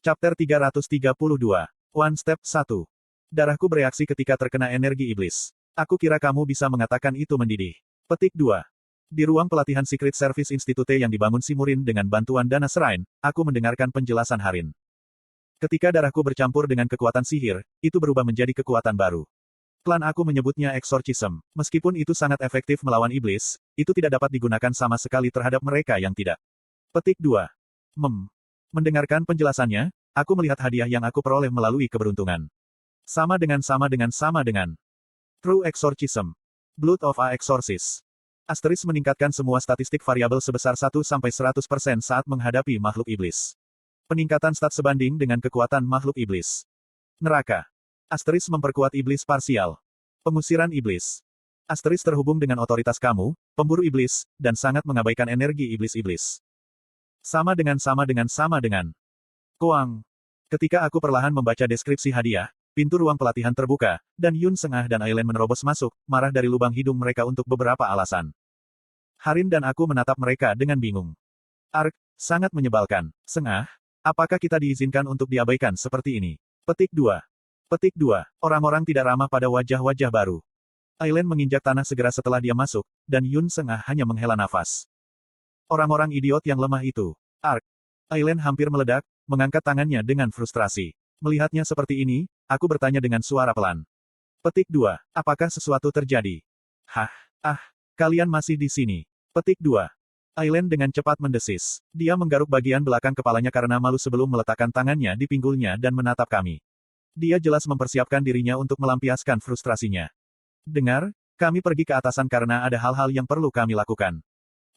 Chapter 332. One Step 1. Darahku bereaksi ketika terkena energi iblis. Aku kira kamu bisa mengatakan itu mendidih. Petik 2. Di ruang pelatihan Secret Service Institute yang dibangun Simurin dengan bantuan dana Shrine, aku mendengarkan penjelasan Harin. Ketika darahku bercampur dengan kekuatan sihir, itu berubah menjadi kekuatan baru. Klan aku menyebutnya exorcism. Meskipun itu sangat efektif melawan iblis, itu tidak dapat digunakan sama sekali terhadap mereka yang tidak. Petik 2. Mendengarkan penjelasannya, aku melihat hadiah yang aku peroleh melalui keberuntungan. Sama dengan. True Exorcism. Blood of a Exorcist. Asteris meningkatkan semua statistik variabel sebesar 1-100% saat menghadapi makhluk iblis. Peningkatan stat sebanding dengan kekuatan makhluk iblis. Neraka. Asteris memperkuat iblis parsial. Pengusiran iblis. Asteris terhubung dengan otoritas kamu, pemburu iblis, dan sangat mengabaikan energi iblis-iblis. Sama dengan. Koang. Ketika aku perlahan membaca deskripsi hadiah, pintu ruang pelatihan terbuka, dan Yun Sengah dan Aileen menerobos masuk, marah dari lubang hidung mereka untuk beberapa alasan. Harin dan aku menatap mereka dengan bingung. Ark, sangat menyebalkan. Sengah, apakah kita diizinkan untuk diabaikan seperti ini? Petik 2. Orang-orang tidak ramah pada wajah-wajah baru. Aileen menginjak tanah segera setelah dia masuk, dan Yun Sengah hanya menghela nafas. Orang-orang idiot yang lemah itu. Ark. Aileen hampir meledak, mengangkat tangannya dengan frustrasi. Melihatnya seperti ini, aku bertanya dengan suara pelan. Petik 2. Apakah sesuatu terjadi? Kalian masih di sini. Petik 2. Aileen dengan cepat mendesis. Dia menggaruk bagian belakang kepalanya karena malu sebelum meletakkan tangannya di pinggulnya dan menatap kami. Dia jelas mempersiapkan dirinya untuk melampiaskan frustrasinya. Dengar, kami pergi ke atasan karena ada hal-hal yang perlu kami lakukan.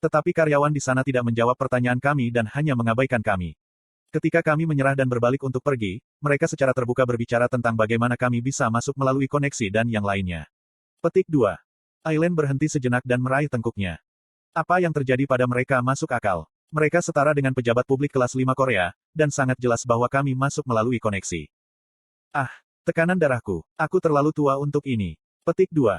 Tetapi karyawan di sana tidak menjawab pertanyaan kami dan hanya mengabaikan kami. Ketika kami menyerah dan berbalik untuk pergi, mereka secara terbuka berbicara tentang bagaimana kami bisa masuk melalui koneksi dan yang lainnya. Petik 2. Aileen berhenti sejenak dan meraih tengkuknya. Apa yang terjadi pada mereka masuk akal. Mereka setara dengan pejabat publik kelas 5 Korea, dan sangat jelas bahwa kami masuk melalui koneksi. Tekanan darahku. Aku terlalu tua untuk ini. Petik 2.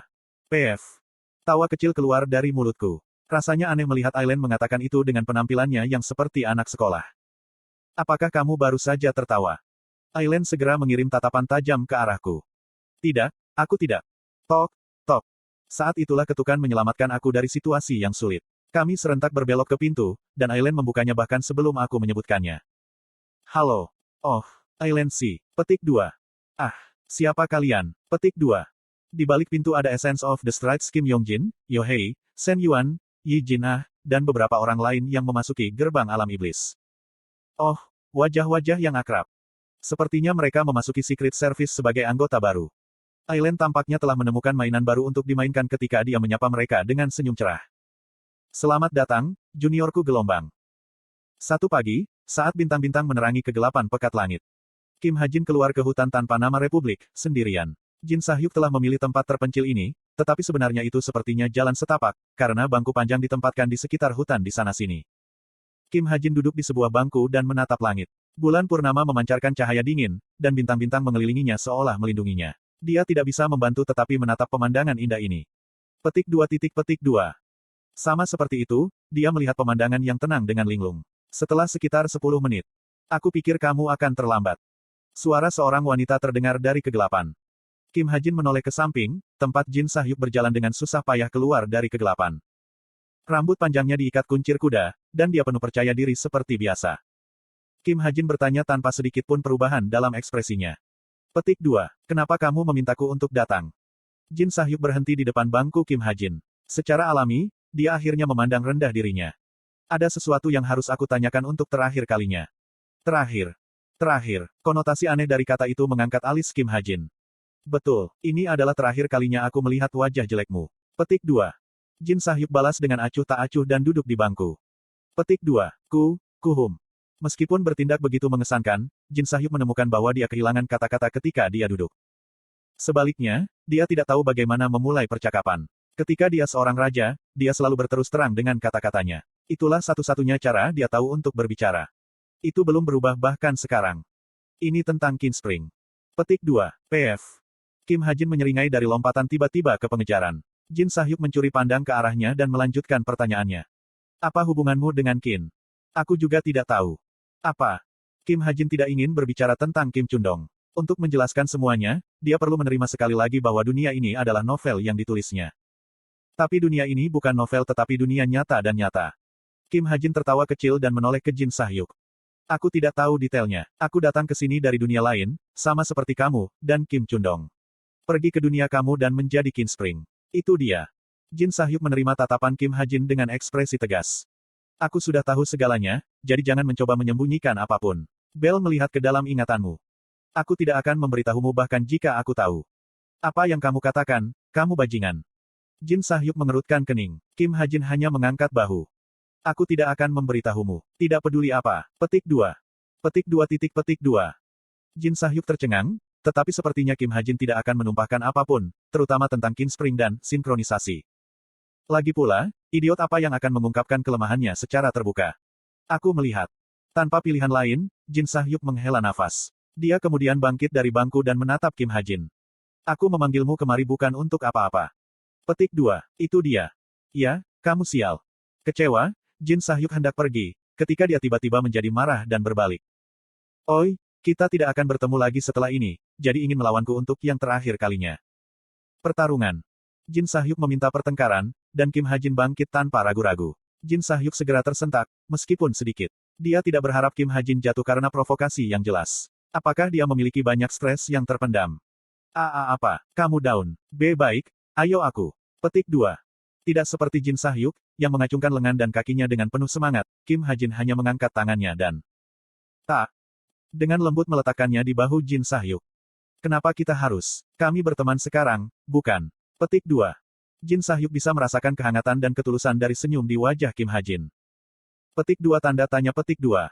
PF. Tawa kecil keluar dari mulutku. Rasanya aneh melihat Aileen mengatakan itu dengan penampilannya yang seperti anak sekolah. Apakah kamu baru saja tertawa? Aileen segera mengirim tatapan tajam ke arahku. Tidak, aku tidak. Tok. Saat itulah ketukan menyelamatkan aku dari situasi yang sulit. Kami serentak berbelok ke pintu, dan Aileen membukanya bahkan sebelum aku menyebutkannya. Halo. Oh, Aileen si. Petik 2. Siapa kalian? Petik 2. Di balik pintu ada Essence of the Strides Kim Yongjin, Yohei, Shen Yuan, Yi Jin dan beberapa orang lain yang memasuki gerbang alam iblis. Oh, wajah-wajah yang akrab. Sepertinya mereka memasuki Secret Service sebagai anggota baru. Aileen tampaknya telah menemukan mainan baru untuk dimainkan ketika dia menyapa mereka dengan senyum cerah. Selamat datang, juniorku gelombang. Satu pagi, saat bintang-bintang menerangi kegelapan pekat langit. Kim Ha-jin keluar ke hutan tanpa nama Republik, sendirian. Jin Sahyuk telah memilih tempat terpencil ini, tetapi sebenarnya itu sepertinya jalan setapak, karena bangku panjang ditempatkan di sekitar hutan di sana-sini. Kim Ha-jin duduk di sebuah bangku dan menatap langit. Bulan purnama memancarkan cahaya dingin, dan bintang-bintang mengelilinginya seolah melindunginya. Dia tidak bisa membantu tetapi menatap pemandangan indah ini. Petik 2. Sama seperti itu, dia melihat pemandangan yang tenang dengan linglung. Setelah sekitar 10 menit. Aku pikir kamu akan terlambat. Suara seorang wanita terdengar dari kegelapan. Kim Ha-jin menoleh ke samping, tempat Jin Sahyuk berjalan dengan susah payah keluar dari kegelapan. Rambut panjangnya diikat kuncir kuda, dan dia penuh percaya diri seperti biasa. Kim Ha-jin bertanya tanpa sedikit pun perubahan dalam ekspresinya. Petik 2. Kenapa kamu memintaku untuk datang? Jin Sahyuk berhenti di depan bangku Kim Ha-jin. Secara alami, dia akhirnya memandang rendah dirinya. Ada sesuatu yang harus aku tanyakan untuk terakhir kalinya. Terakhir. Konotasi aneh dari kata itu mengangkat alis Kim Ha-jin. Betul, ini adalah terakhir kalinya aku melihat wajah jelekmu. Petik 2. Jin Sahyuk balas dengan acuh tak acuh dan duduk di bangku. Petik 2. Kuhum. Meskipun bertindak begitu mengesankan, Jin Sahyuk menemukan bahwa dia kehilangan kata-kata ketika dia duduk. Sebaliknya, dia tidak tahu bagaimana memulai percakapan. Ketika dia seorang raja, dia selalu berterus terang dengan kata-katanya. Itulah satu-satunya cara dia tahu untuk berbicara. Itu belum berubah bahkan sekarang. Ini tentang Kinspring. Petik 2. PF. Kim Ha-jin menyeringai dari lompatan tiba-tiba ke pengejaran. Jin Sahyuk mencuri pandang ke arahnya dan melanjutkan pertanyaannya. Apa hubunganmu dengan Qin? Aku juga tidak tahu. Apa? Kim Hajin tidak ingin berbicara tentang Kim Chundong. Untuk menjelaskan semuanya, dia perlu menerima sekali lagi bahwa dunia ini adalah novel yang ditulisnya. Tapi dunia ini bukan novel tetapi dunia nyata dan nyata. Kim Hajin tertawa kecil dan menoleh ke Jin Sahyuk. Aku tidak tahu detailnya. Aku datang ke sini dari dunia lain, sama seperti kamu, dan Kim Chundong. Pergi ke dunia kamu dan menjadi Kin Spring. Itu dia. Jin Sahyuk menerima tatapan Kim Hajin dengan ekspresi tegas. Aku sudah tahu segalanya, jadi jangan mencoba menyembunyikan apapun. Bel melihat ke dalam ingatanmu. Aku tidak akan memberitahumu bahkan jika aku tahu. Apa yang kamu katakan, kamu bajingan. Jin Sahyuk mengerutkan kening. Kim Hajin hanya mengangkat bahu. Aku tidak akan memberitahumu. Tidak peduli apa. Petik 2. Petik 2. Jin Sahyuk tercengang, tetapi sepertinya Kim Hajin tidak akan menumpahkan apapun, terutama tentang Kin Spring dan sinkronisasi. Lagi pula, idiot apa yang akan mengungkapkan kelemahannya secara terbuka? Aku melihat. Tanpa pilihan lain, Jin Sahyuk menghela nafas. Dia kemudian bangkit dari bangku dan menatap Kim Hajin. Aku memanggilmu kemari bukan untuk apa-apa. Petik 2. Itu dia. Ya, kamu sial. Kecewa, Jin Sahyuk hendak pergi, ketika dia tiba-tiba menjadi marah dan berbalik. Oi, kita tidak akan bertemu lagi setelah ini, jadi ingin melawanku untuk yang terakhir kalinya. Pertarungan. Jin Sahyuk meminta pertengkaran, dan Kim Hajin bangkit tanpa ragu-ragu. Jin Sahyuk segera tersentak, meskipun sedikit. Dia tidak berharap Kim Hajin jatuh karena provokasi yang jelas. Apakah dia memiliki banyak stres yang terpendam? Apa? Kamu down. B baik, ayo aku. Petik 2. Tidak seperti Jin Sahyuk, yang mengacungkan lengan dan kakinya dengan penuh semangat, Kim Hajin hanya mengangkat tangannya dan tak. Dengan lembut meletakkannya di bahu Jin Sahyuk. Kenapa kita harus? Kami berteman sekarang, bukan? Petik 2. Jin Sahyuk bisa merasakan kehangatan dan ketulusan dari senyum di wajah Kim Hajin. Petik 2 tanda tanya petik 2.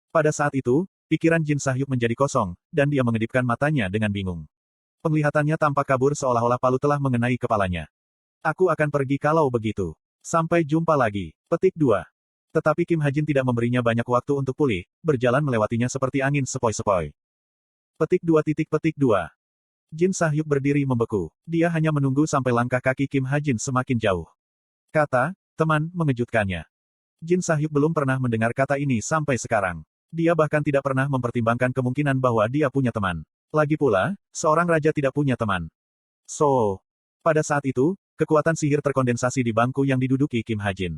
Pada saat itu, pikiran Jin Sahyuk menjadi kosong, dan dia mengedipkan matanya dengan bingung. Penglihatannya tampak kabur seolah-olah palu telah mengenai kepalanya. Aku akan pergi kalau begitu. Sampai jumpa lagi. Petik 2. Tetapi Kim Hajin tidak memberinya banyak waktu untuk pulih, berjalan melewatinya seperti angin sepoi-sepoi. Petik 2. Jin Sahyuk berdiri membeku. Dia hanya menunggu sampai langkah kaki Kim Hajin semakin jauh. Kata, teman, mengejutkannya. Jin Sahyuk belum pernah mendengar kata ini sampai sekarang. Dia bahkan tidak pernah mempertimbangkan kemungkinan bahwa dia punya teman. Lagi pula, seorang raja tidak punya teman. Pada saat itu, kekuatan sihir terkondensasi di bangku yang diduduki Kim Hajin.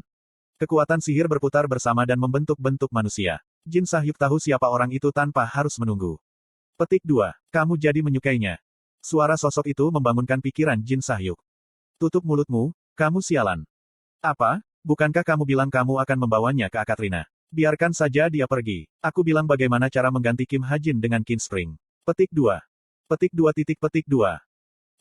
Kekuatan sihir berputar bersama dan membentuk bentuk manusia. Jin Sahyuk tahu siapa orang itu tanpa harus menunggu. Petik 2. Kamu jadi menyukainya. Suara sosok itu membangunkan pikiran Jin Sahyuk. Tutup mulutmu, kamu sialan. Apa? Bukankah kamu bilang kamu akan membawanya ke Akatrina? Biarkan saja dia pergi. Aku bilang bagaimana cara mengganti Kim Hajin dengan Kin Spring. Petik 2. Petik 2.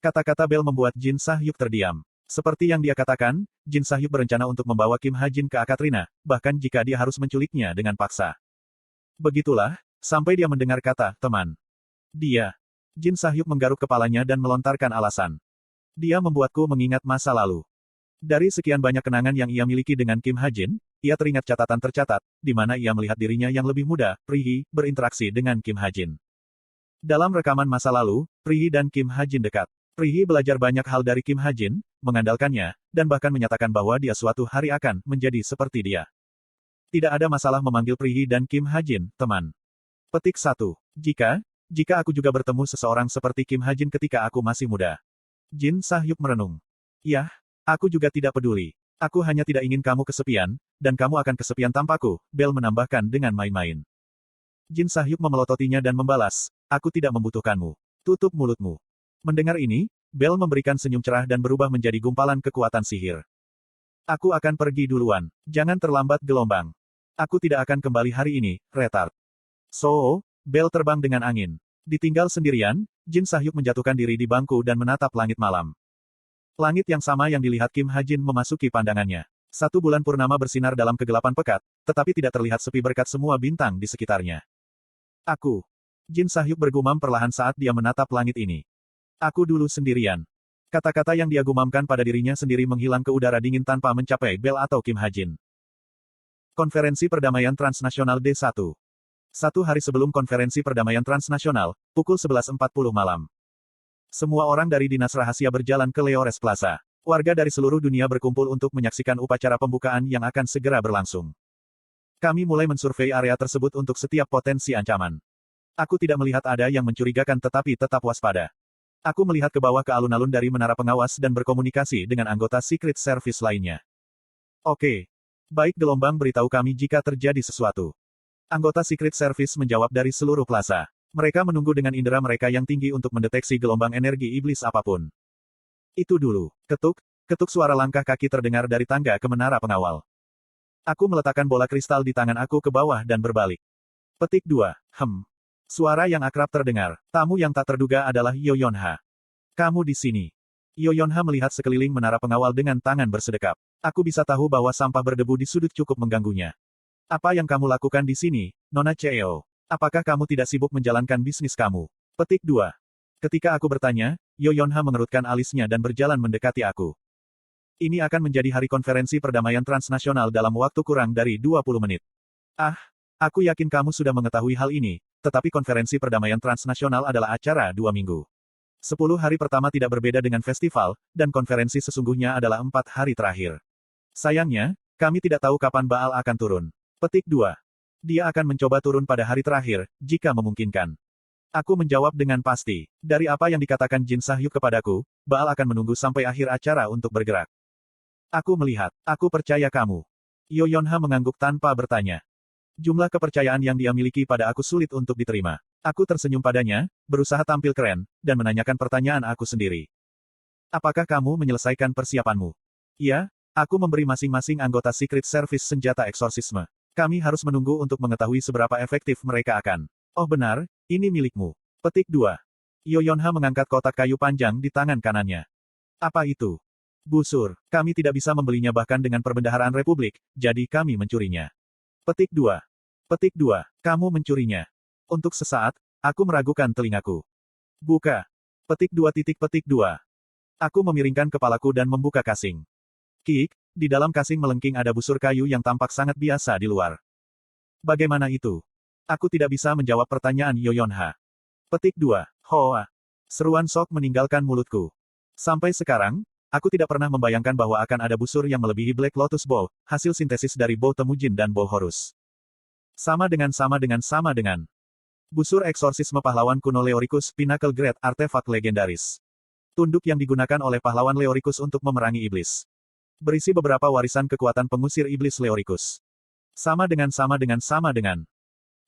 Kata-kata Bel membuat Jin Sahyuk terdiam. Seperti yang dia katakan, Jin Sahyuk berencana untuk membawa Kim Hajin ke Akatrina, bahkan jika dia harus menculiknya dengan paksa. Begitulah, sampai dia mendengar kata, teman. Jin Sahyuk menggaruk kepalanya dan melontarkan alasan. Dia membuatku mengingat masa lalu. Dari sekian banyak kenangan yang ia miliki dengan Kim Hajin, ia teringat catatan tercatat, di mana ia melihat dirinya yang lebih muda, Prihi, berinteraksi dengan Kim Hajin. Dalam rekaman masa lalu, Prihi dan Kim Hajin dekat. Prihi belajar banyak hal dari Kim Hajin, mengandalkannya, dan bahkan menyatakan bahwa dia suatu hari akan menjadi seperti dia. Tidak ada masalah memanggil Prihi dan Kim Hajin, teman. Petik 1. Jika aku juga bertemu seseorang seperti Kim Hajin ketika aku masih muda. Jin Sahyuk merenung. Yah, aku juga tidak peduli. Aku hanya tidak ingin kamu kesepian, dan kamu akan kesepian tanpaku, Bel menambahkan dengan main-main. Jin Sahyuk memelototinya dan membalas, aku tidak membutuhkanmu. Tutup mulutmu. Mendengar ini, Bel memberikan senyum cerah dan berubah menjadi gumpalan kekuatan sihir. Aku akan pergi duluan. Jangan terlambat gelombang. Aku tidak akan kembali hari ini, retard. Bel terbang dengan angin. Ditinggal sendirian, Jin Sahyuk menjatuhkan diri di bangku dan menatap langit malam. Langit yang sama yang dilihat Kim Hajin memasuki pandangannya. 1 bulan purnama bersinar dalam kegelapan pekat, tetapi tidak terlihat sepi berkat semua bintang di sekitarnya. Jin Sahyuk bergumam perlahan saat dia menatap langit ini. Aku dulu sendirian. Kata-kata yang dia gumamkan pada dirinya sendiri menghilang ke udara dingin tanpa mencapai Bel atau Kim Hajin. Konferensi Perdamaian Transnasional D1. 1 hari sebelum konferensi perdamaian transnasional, pukul 11.40 malam. Semua orang dari Dinas Rahasia berjalan ke Leores Plaza. Warga dari seluruh dunia berkumpul untuk menyaksikan upacara pembukaan yang akan segera berlangsung. Kami mulai mensurvei area tersebut untuk setiap potensi ancaman. Aku tidak melihat ada yang mencurigakan tetapi tetap waspada. Aku melihat ke bawah ke alun-alun dari menara pengawas dan berkomunikasi dengan anggota Secret Service lainnya. Oke. Baik, gelombang beritahu kami jika terjadi sesuatu. Anggota Secret Service menjawab dari seluruh plaza. Mereka menunggu dengan indera mereka yang tinggi untuk mendeteksi gelombang energi iblis apapun. Itu dulu. Ketuk, ketuk suara langkah kaki terdengar dari tangga ke menara pengawal. Aku meletakkan bola kristal di tangan aku ke bawah dan berbalik. Petik 2. Suara yang akrab terdengar. Tamu yang tak terduga adalah Yoyonha. Kamu di sini. Yoyonha melihat sekeliling menara pengawal dengan tangan bersedekap. Aku bisa tahu bahwa sampah berdebu di sudut cukup mengganggunya. Apa yang kamu lakukan di sini, Nona CEO? Apakah kamu tidak sibuk menjalankan bisnis kamu? Petik 2. Ketika aku bertanya, Yoyonha mengerutkan alisnya dan berjalan mendekati aku. Ini akan menjadi hari konferensi perdamaian transnasional dalam waktu kurang dari 20 menit. Aku yakin kamu sudah mengetahui hal ini, tetapi konferensi perdamaian transnasional adalah acara 2 minggu. 10 hari pertama tidak berbeda dengan festival, dan konferensi sesungguhnya adalah 4 hari terakhir. Sayangnya, kami tidak tahu kapan Baal akan turun. Petik 2. Dia akan mencoba turun pada hari terakhir, jika memungkinkan. Aku menjawab dengan pasti. Dari apa yang dikatakan Jin Sahyuk kepadaku, Baal akan menunggu sampai akhir acara untuk bergerak. Aku melihat. Aku percaya kamu. Yoyonha mengangguk tanpa bertanya. Jumlah kepercayaan yang dia miliki pada aku sulit untuk diterima. Aku tersenyum padanya, berusaha tampil keren, dan menanyakan pertanyaan aku sendiri. Apakah kamu menyelesaikan persiapanmu? Iya, aku memberi masing-masing anggota Secret Service senjata eksorsisme. Kami harus menunggu untuk mengetahui seberapa efektif mereka akan. Oh benar, ini milikmu. Petik 2. Yoyonha mengangkat kotak kayu panjang di tangan kanannya. Apa itu? Busur. Kami tidak bisa membelinya bahkan dengan perbendaharaan Republik, jadi kami mencurinya. Petik 2. Petik 2. Kamu mencurinya. Untuk sesaat, aku meragukan telingaku. Buka. Petik 2. Aku memiringkan kepalaku dan membuka kasing. Kik, di dalam kasing melengking ada busur kayu yang tampak sangat biasa di luar. Bagaimana itu? Aku tidak bisa menjawab pertanyaan Yoyonha. Petik 2. Hoa. Seruan Sok meninggalkan mulutku. Sampai sekarang, aku tidak pernah membayangkan bahwa akan ada busur yang melebihi Black Lotus Bow, hasil sintesis dari Bow Temujin dan Bow Horus. Sama dengan. Busur eksorsisme pahlawan kuno Leoricus, Pinnacle Grade, artefak legendaris. Tunduk yang digunakan oleh pahlawan Leoricus untuk memerangi iblis. Berisi beberapa warisan kekuatan pengusir iblis Leoricus. Sama dengan.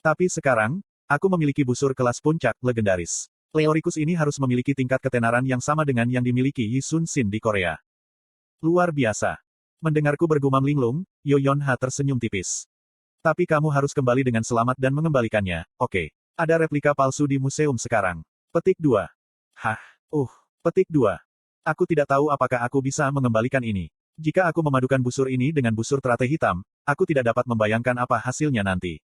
Tapi sekarang, aku memiliki busur kelas puncak, legendaris. Leoricus ini harus memiliki tingkat ketenaran yang sama dengan yang dimiliki Yi Sun Sin di Korea. Luar biasa. Mendengarku bergumam linglung, Yoyonha tersenyum tipis. Tapi kamu harus kembali dengan selamat dan mengembalikannya, oke. Ada replika palsu di museum sekarang. Petik 2. Petik 2. Aku tidak tahu apakah aku bisa mengembalikan ini. Jika aku memadukan busur ini dengan busur teratai hitam, aku tidak dapat membayangkan apa hasilnya nanti.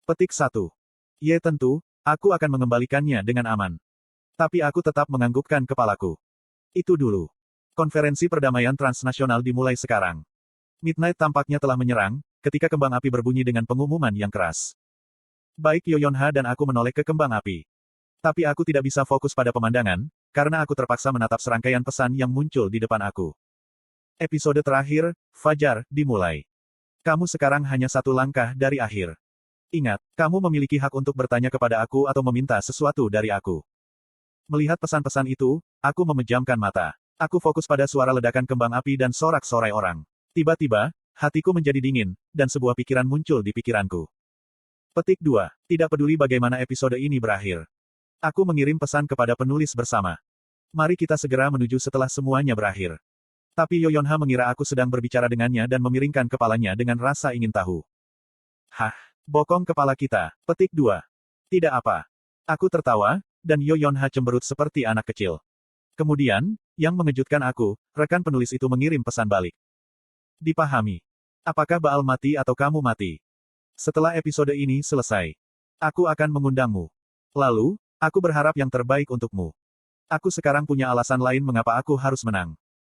Petik 1. Ye tentu, aku akan mengembalikannya dengan aman. Tapi aku tetap menganggukkan kepalaku. Itu dulu. Konferensi perdamaian transnasional dimulai sekarang. Midnight tampaknya telah menyerang, ketika kembang api berbunyi dengan pengumuman yang keras. Baik Yoyonha dan aku menoleh ke kembang api. Tapi aku tidak bisa fokus pada pemandangan, karena aku terpaksa menatap serangkaian pesan yang muncul di depan aku. Episode terakhir, Fajar, dimulai. Kamu sekarang hanya satu langkah dari akhir. Ingat, kamu memiliki hak untuk bertanya kepada aku atau meminta sesuatu dari aku. Melihat pesan-pesan itu, aku memejamkan mata. Aku fokus pada suara ledakan kembang api dan sorak-sorai orang. Tiba-tiba, hatiku menjadi dingin, dan sebuah pikiran muncul di pikiranku. Petik 2. Tidak peduli bagaimana episode ini berakhir. Aku mengirim pesan kepada penulis bersama. Mari kita segera menuju setelah semuanya berakhir. Tapi Yoyonha mengira aku sedang berbicara dengannya dan memiringkan kepalanya dengan rasa ingin tahu. Bokong kepala kita. Petik 2. Tidak apa. Aku tertawa, dan Yoyonha cemberut seperti anak kecil. Kemudian, yang mengejutkan aku, rekan penulis itu mengirim pesan balik. Dipahami. Apakah Baal mati atau kamu mati? Setelah episode ini selesai, aku akan mengundangmu. Lalu, aku berharap yang terbaik untukmu. Aku sekarang punya alasan lain mengapa aku harus menang.